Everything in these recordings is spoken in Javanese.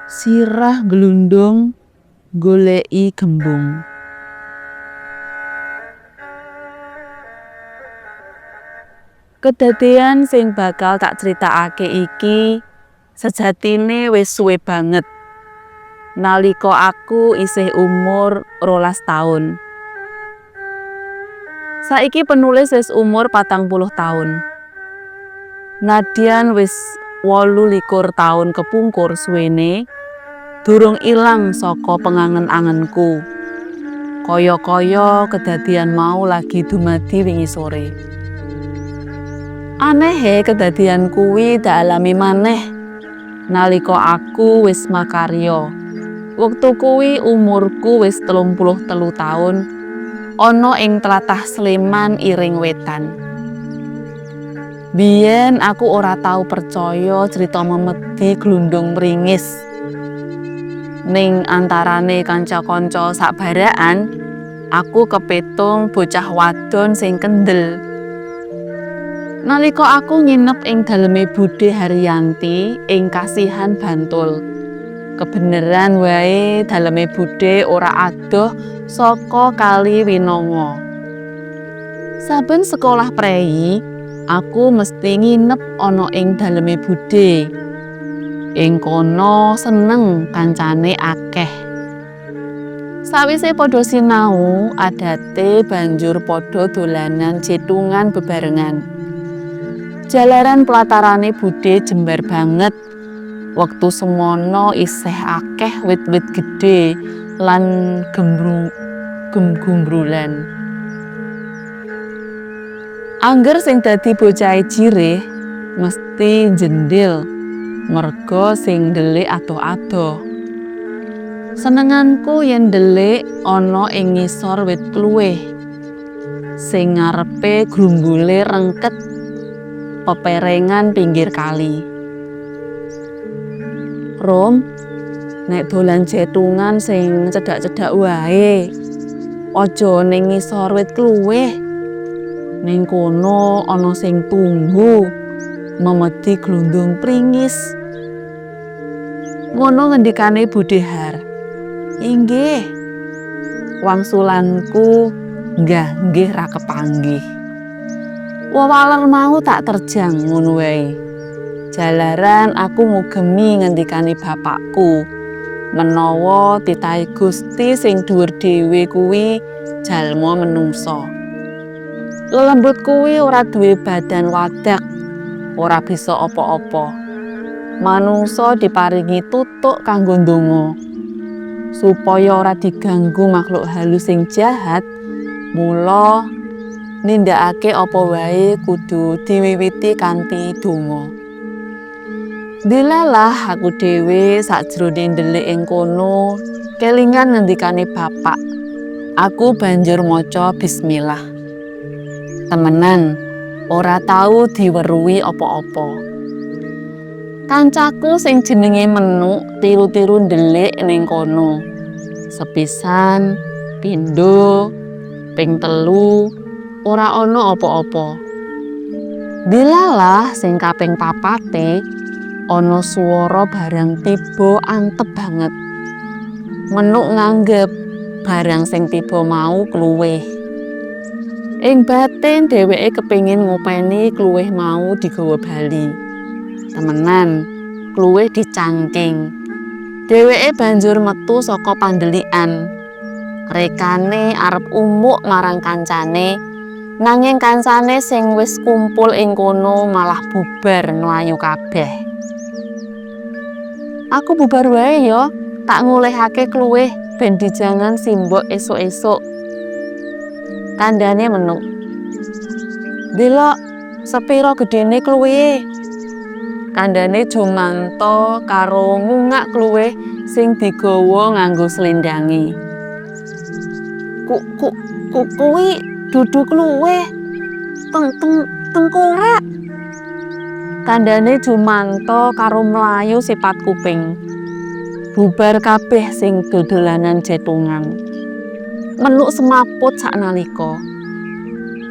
Sirah glundung goleki gembung. Kedadéan sing bakal tak critakake iki sejatine wis suwe banget. Nalika aku isih umur 12 taun. Saiki penulis wis umur 40 taun. Nadyan wis 28 taun kepungkur suwene, durung ilang saka pengangen-angenku. Kaya-kaya kedadian mau lagi dumadi wingi sore. Anehe kedadian kuwi tak alami maneh nalika aku wis makarya. Wektu kuwi umurku wis 33 taun, ana ing tlatah Sleman Iring Wetan. Biyen aku ora tau percaya crita memedi glundung mringis. Ning antarane kanca-kanca sakbaraan, aku kepetung bocah wadon sing kendel. Nalika aku nginep ing daleme Budhe Haryanti ing Kasihan Bantul. Kebeneran wae daleme Budhe ora adoh saka Kali Winanga. Saben sekolah prei, aku mesti nginep ana ing daleme Budhe. Ing kono seneng kancane akeh. Sawise padha sinau, adate banjur padha dolanan cetungan bebarengan. Jalaran pelatarane Budhe jembar banget. Wektu semono isih akeh wit-wit gedhe lan gembrulan. Angger sing dadi bocahe jireh mesti jendil merga sing ndelik adoh-adoh. Senenganku yen ndelik ana ing ngisor wit kluwih sing ngarepe grumbule rengket peperengan pinggir kali. Rom, nek dolan cetungan sing cedhak-cedhak wae. Aja ning ngisor wit kluwih. Ning kono ana sing tunggu memedi glundung pringis. Ngono ngendikane Budhe Har. Inggih. Wangsulanku nggih ra kepanggih. Wewaler mau tak terjang ngono wae. Jalaran aku ngugemi ngendikane bapakku. Menawa titahe Gusti sing dhuwur dhewe kuwi jalma menungsa. Lelembut kuwi ora duwe badan wadak, ora bisa apa-apa. Manungsa diparingi tutuk kanggo ndonga. Supaya ora diganggu makhluk halus sing jahat, mula nindakake apa wae kudu diwiwiti kanthi donga. Dilalah aku dhewe sakjroning ndelik ing kono, kelingan ngendikane bapak. Aku banjur maca bismillah. Temenan, ora tau diweruhi apa-apa. Kancaku sing jenenge Menuk tiru-tiru ndelik ning kono. Sepisan, pindho, ping 3 ora ana apa-apa. Dilalah sing kaping 4 ana swara barang tiba antep banget. Menuk nganggep barang sing tiba mau kluwih. Ing batin dheweke kepengin ngopeni kluwih mau digawa bali. Temenan, kluwih dicangking. Dheweke banjur metu saka pandelikan. Rekane arep umuk marang kancane, nanging kancane sing wis kumpul ing kono malah bubar mlayu kabeh. Aku bubar wae ya, tak ngolehake kluwih ben dijangan simbok esuk-esuk. Kandhane Menuk. Delok sepira gedene kluwihe. Kandhane Jumanto karo ngungak kluwih sing digawa nganggo slendange. Kuwi dudu kluwih. Tengkorak. Kandhane Jumanto karo mlayu sipat kuping. Bubar kabeh sing dodolanan cetungan. Menuk semaput saknalika.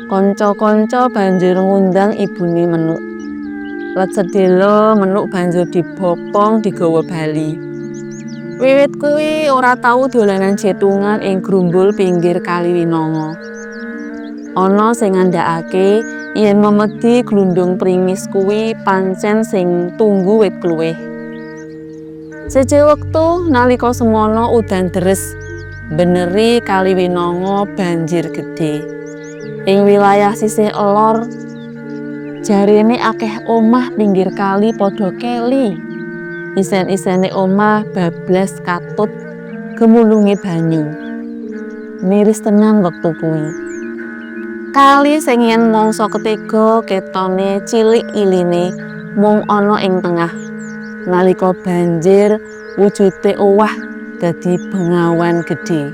Kanca-kanca banjur ngundang ibune Menuk. Let sedhela Menuk banjur dibopong digawa bali. Wiwit kuwi ora tau dolanan jetungan ing grumbul pinggir Kali Winanga. Ana sing ngandhakake yen memedi glundung pringis kuwi pancen sing tunggu wit kluwih. Siji wektu nalika semono udan deres, beneri Kali Winanga banjir gedhe. Ing wilayah sisih elor jarene akeh omah pinggir kali padha keli. Isen-isene omah bablas katut gemulunge banyu. Miris tenan wektu kuwi. Kali sing yen mangsa ketiga ketone cilik iline mung ana ing tengah. Nalika banjir wujude owah dadi bengawan gedhe.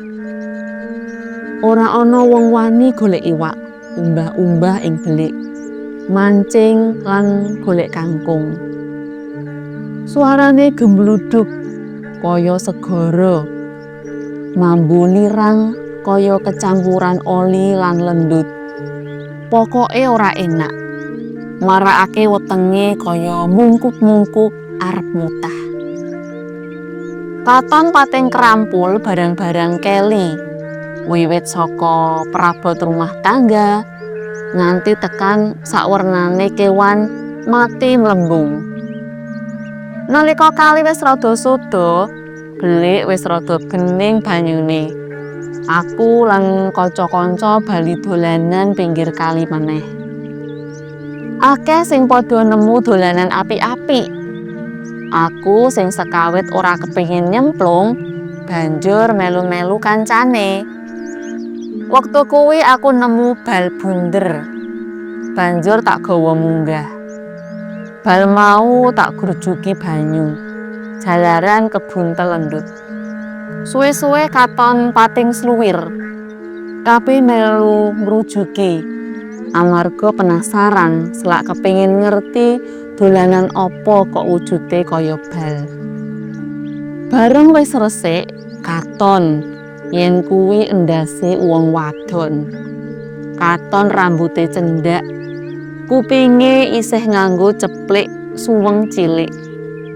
Ora ana wong wani golek iwak, umbah-umbah ing belik, mancing lan golek kangkung. Suarane gembluduk kaya segara, mambu lirang kaya kecampuran oli lan lendut. Pokoke ora enak, marakake wetenge kaya mungkuk-mungkuk arep mutah. Katon pating krampul barang-barang keli, wiwit saka perabot rumah tangga nganti tekan sakwernane kewan mati mlembung. Nalika kali wis rada suda, belik wis rada bening banyune. Aku lan kanca-kanca bali dolanan pinggir kali meneh. Akeh sing padha nemu dolanan apik-apik. Aku sing sekawit ora kepengin nyemplung, banjur melu-melu kancane. Wektu kuwi aku nemu bal bunder. Banjur tak gawa munggah. Bal mau tak grujuki banyu. Jalaran kebun telendut. Suwe-suwe katon pating sluwir. Kabeh melu ngrujuki. Amarga penasaran selak kepengin ngerti dolanan apa kok wujude kaya bal. Bareng wis resik, katon yen kuwi endase wong wadon. Katon rambute cendak, kupinge isih nganggo ceplik suweng cilik,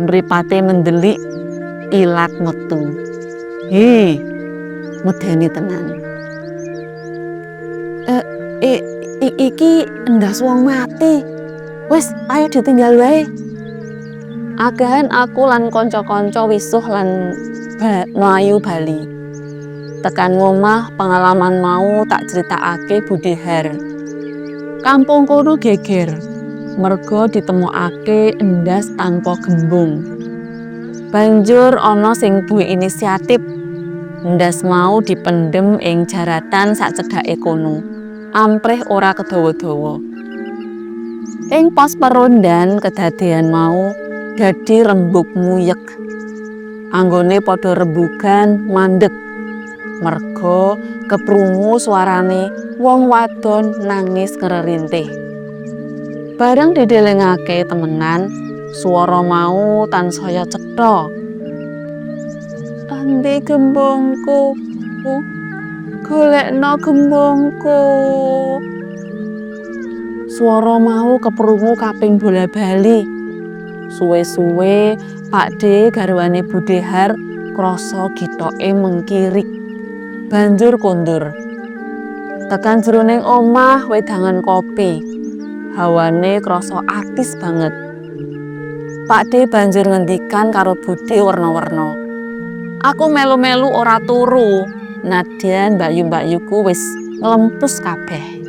mripate mendelik, ilat metu. Medeni tenan. Iki endas wong mati. Wis, ayo ditinggal wae. Agahan aku lan kanca-kanca wisuh lan mlayu bali. Tekan ngomah pengalaman mau tak critakake Budihar. Kampung kono geger, merga ditemokake endas tanpa gembung. Banjur ana sing duwe inisiatif. Endas mau dipendhem ing jaratan sak cedhake kono. Amprih ora kedawa-dawa. Ing pos perondan kedadean mau dadi rembug muyek. Anggone padha rembugan mandeg. Merga keprungu suarane wong wadon nangis ngrerintih. Bareng didelengake temenan, swara mau tansaya cetha. Endi gembongku? Golekno gembongku. Swara mau keprungu kaping bola-bali. Suwe-suwe Pakde garwane Budihar krasa gitoke mengkirik. Banjur kondur. Tekan jroning omah wedangan kopi. Hawane krasa atis banget. Pakde banjur ngendikan karo Budhe werna-werna. Aku melu-melu ora turu. Nadyan mbakyu-mbakyuku wis nglempus kabeh.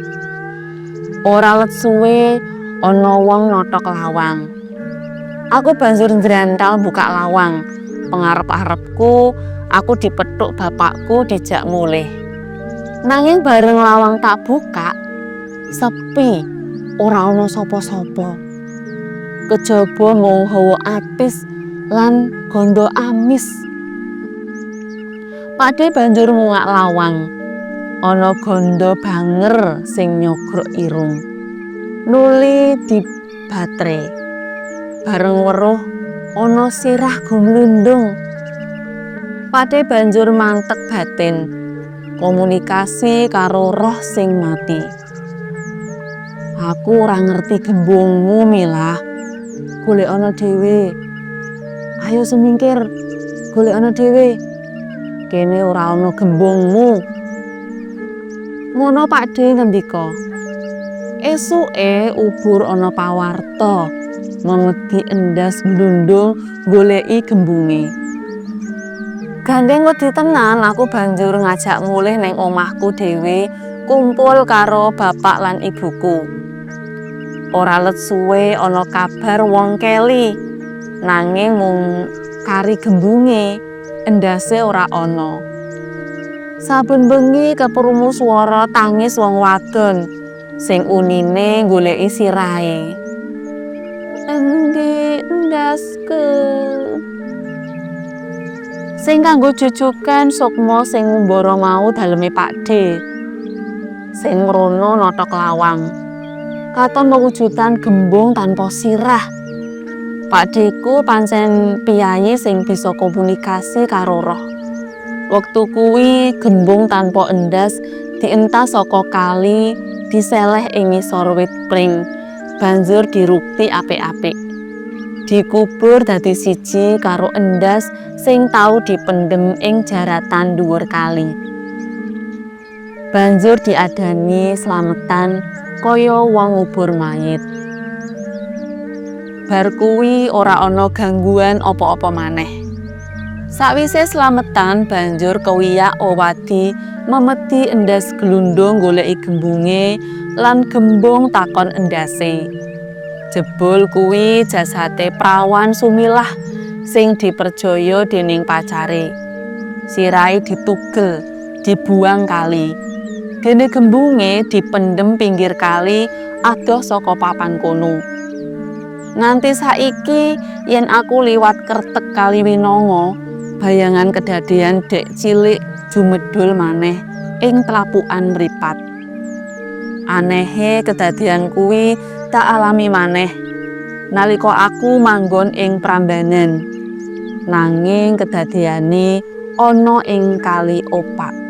Ora let suwe ana wong notok lawang. Aku banjur njrantal buka lawang. Pengarep-arepku aku dipethuk bapakku dijak mulih. Nanging bareng lawang tak buka, sepi, ora ana sapa-sapa. Kejaba mung hawa atis lan gondo amis. Pakde banjur ngungak lawang. Ana gondo banger sing nyogrok irung. Nuli dibatre. Bareng weruh ana sirah gumlundung. Pakde banjur mantek batin. Komunikasi karo roh sing mati. Aku ora ngerti gembungmu, Milah. Golek ana dhewe. Ayo semingkir. golekana dhewe. Kene ora ana gembungmu. Ngono Pakdhe ngendika. Esuke ubur ana pawarta, memedi endas glundung goleki gembunge. Gandeng wedi tenan aku banjur ngajak mulih neng omahku dhewe kumpul karo bapak lan ibuku. Ora let suwe ana kabar wong keli, nanging mung kari gembunge, endase ora ana. Saben bengi keprungu swara tangis wong wadon sing unine goleki sirahe. Endi endasku? Sing kanggo jujugan sukma sing ngumbara mau daleme Pakdhe. Sing mrono notok lawang. Katon mewujudan gembung tanpa sirah. Pakdheku pancen piyayi sing bisa komunikasi karo roh. Wektu kuwi gembung tanpa endas dientas saka kali, diseleh ing ngisor wit pring, banjur dirukti apik-apik. Dikubur dadi siji karo endas sing tau dipendhem ing jaratan dhuwur kali. Banjur diadani slametan kaya wong ngubur mayit. Bar kuwi ora ana gangguan apa-apa maneh. Sakwise slametan banjur kewiyak owadi memedi endas glundung goleki gembunge lan gembung takon endase. Jebul kuwi jasate prawan Sumilah sing diperjaya dening pacare. Sirahe ditugel, dibuang kali. Dene gembunge dipendhem pinggir kali adoh saka papan kono. Nganti saiki yen aku liwat kertek Kali Winanga, bayangan kedadean dek cilik jumedhul maneh ing tlapukan mripat. Anehe kedadean kuwi tak alami maneh nalika aku manggon ing Prambanan. Nanging kedadeane ana ing Kali Opak.